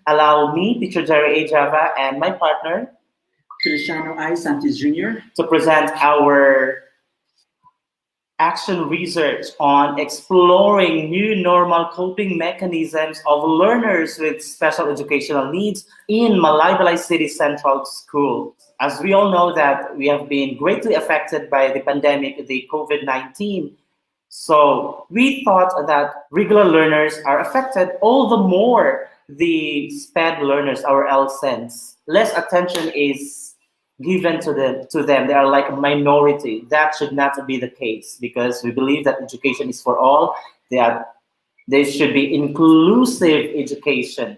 Allow me, Teacher Jerry A. Java, and my partner Feliciano I. Santis Jr. to present our action research on exploring new normal coping mechanisms of learners with special educational needs in Malaybalay City Central School. As we all know that we have been greatly affected by the pandemic, the COVID-19. So we thought that regular learners are affected all the more the Sped learners, our LSENs. Less attention is given to them. They are like a minority. That should not be the case because we believe that education is for all. They should be inclusive education.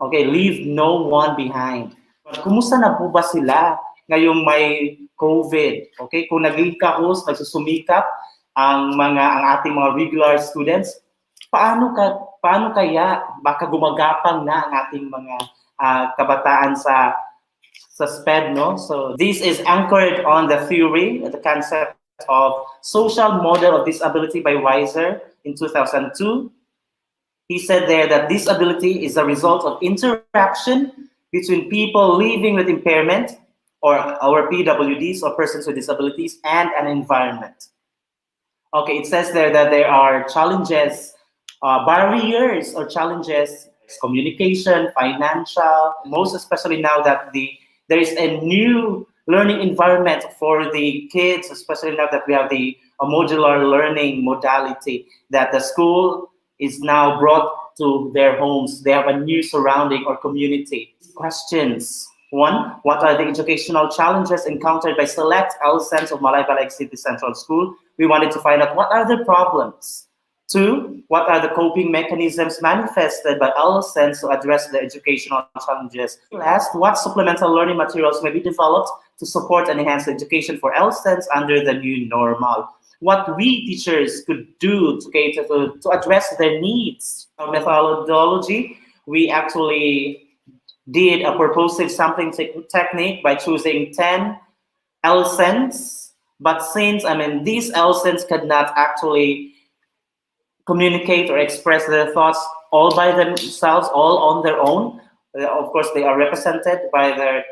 Okay, leave no one behind. Kumusta na po ba sila ngayong may COVID? Okay, kung naglikahos, nagsusumikap ang ating mga regular students, paano kaya baka gumagapang na ang ating mga kabataan sa Sped, no? So this is anchored on the theory, the concept of social model of disability by Weiser in 2002. He said there that disability is a result of interaction between people living with impairment, or our PWDs, or persons with disabilities, and an environment. Okay, it says there that there are challenges, barriers or challenges, communication, financial, most especially now that there is a new learning environment for the kids, especially now that we have the modular learning modality, that the school is now brought to their homes. They have a new surrounding or community. Questions. 1, what are the educational challenges encountered by select LSENs of Malaybalay City Central School? We wanted to find out what are the problems. 2, what are the coping mechanisms manifested by LSENs to address the educational challenges? Last, what supplemental learning materials may be developed to support and enhance education for LSENs under the new normal? What we teachers could do to cater to address their needs. Our methodology, we actually did a purposive sampling technique by choosing 10 LSENs, but since these LSENs could not actually communicate or express their thoughts all by themselves, all on their own. Of course, they are represented by their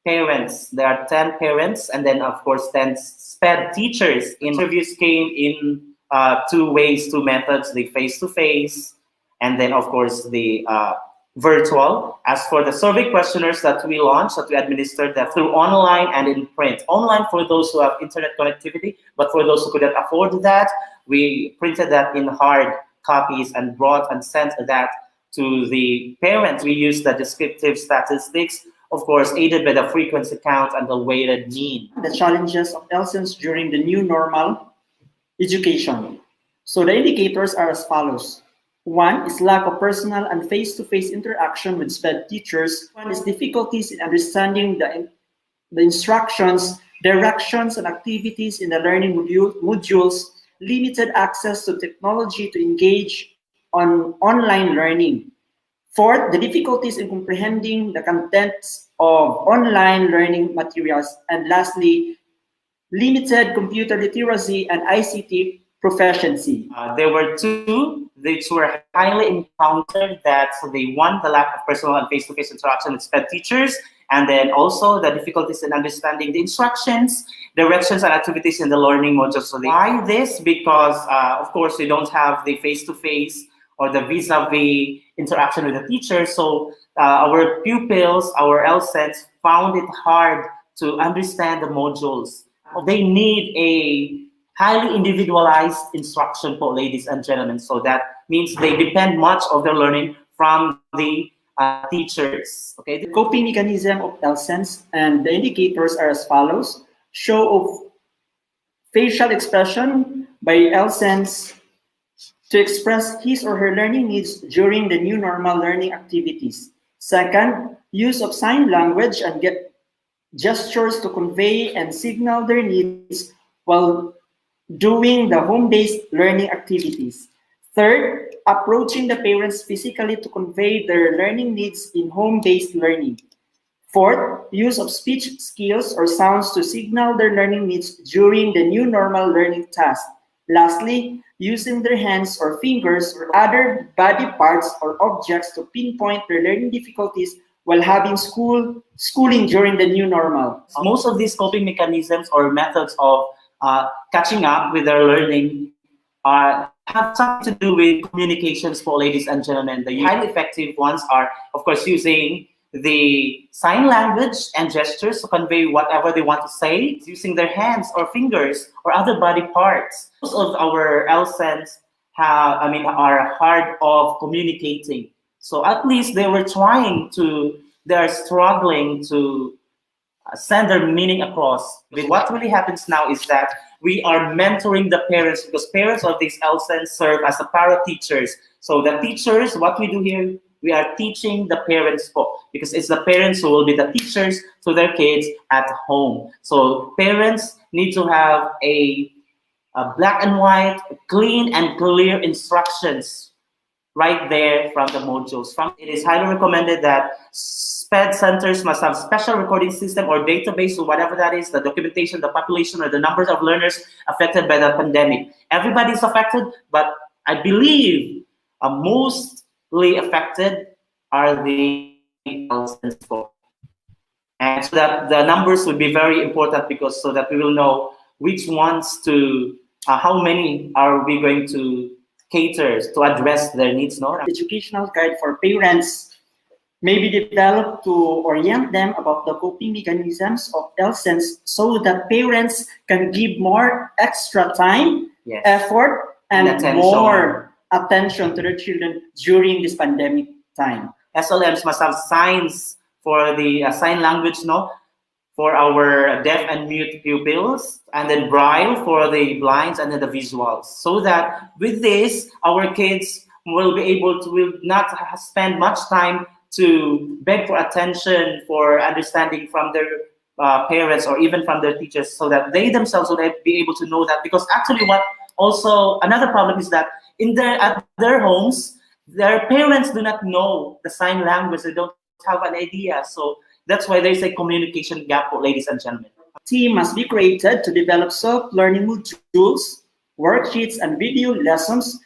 parents. There are 10 parents, and then of course 10 Sped teachers. Interviews came in 2 ways, 2 methods: the face-to-face, and then of course the virtual. As for the survey questionnaires that we launched, that we administered that through online and in print. Online for those who have internet connectivity, but for those who couldn't afford that, we printed that in hard copies and brought and sent that to the parents. We used the descriptive statistics, of course, aided by the frequency count and the weighted mean. The challenges of LSENs during the new normal education. So the indicators are as follows. 1 is lack of personal and face-to-face interaction with Sped teachers. 1 is difficulties in understanding the instructions, directions, and activities in the learning modules, limited access to technology to engage on online learning. 4, the difficulties in comprehending the contents of online learning materials. And lastly, limited computer literacy and ICT proficiency. There were 2 which were highly encountered. That's the lack of personal and face-to-face interaction with Sped teachers, and then also the difficulties in understanding the instructions, directions, and activities in the learning modules. So why this? Because of course we don't have the face-to-face or the vis-a-vis interaction with the teacher. So our pupils, our LSENs, found it hard to understand the modules. They need a highly individualized instruction, for ladies and gentlemen. So that means they depend much of their learning from the teachers. Okay. The coping mechanism of LSENs and the indicators are as follows. Show of facial expression by LSENs to express his or her learning needs during the new normal learning activities. Second, use of sign language and get gestures to convey and signal their needs while doing the home-based learning activities. Third, approaching the parents physically to convey their learning needs in home-based learning. Fourth, use of speech skills or sounds to signal their learning needs during the new normal learning task. Lastly, using their hands or fingers or other body parts or objects to pinpoint their learning difficulties while having schooling during the new normal. Most of these coping mechanisms or methods of catching up with their learning have something to do with communications for ladies and gentlemen. The highly effective ones are, of course, using the sign language and gestures to convey whatever they want to say, using their hands or fingers or other body parts. Most of our LSENs are hard of communicating. So at least they're struggling to send their meaning across. But what really happens now is that we are mentoring the parents, because parents of these LSENs serve as the para teachers. So the teachers, what we do here, we are teaching the parents, because it's the parents who will be the teachers to their kids at home. So parents need to have a black and white, clean and clear instructions right there from the modules. It is highly recommended that Sped centers must have special recording system or database or whatever that is, the documentation, the population, or the numbers of learners affected by the pandemic. Everybody's affected, but I believe mostly affected are the LSENs. And so that the numbers would be very important, because so that we will know which ones to, how many are we going to cater to address their needs. No? Educational guide for parents may be developed to orient them about the coping mechanisms of LSENs so that parents can give more extra time, yes, effort, and more attention to their children during this pandemic time. SLMs must have signs for the sign language, for our deaf and mute pupils, and then braille for the blinds, and then the visuals. So that with this, our kids will not spend much time to beg for attention, for understanding from their parents or even from their teachers, so that they themselves will be able to know that. Because actually, another problem is that at their homes, their parents do not know the sign language. They don't have an idea. So that's why there's a communication gap, ladies and gentlemen. A team must be created to develop self-learning modules, worksheets, and video lessons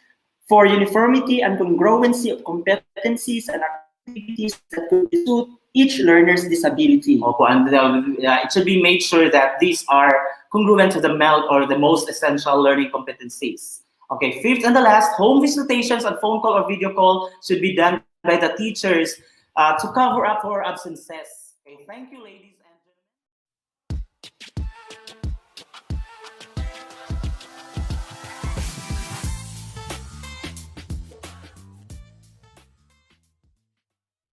for uniformity and congruency of competencies and activities that will suit each learner's disability. And it should be made sure that these are congruent to the MELT or the most essential learning competencies. Okay, fifth and the last, home visitations and phone call or video call should be done by the teachers to cover up for absences. Okay, thank you, ladies.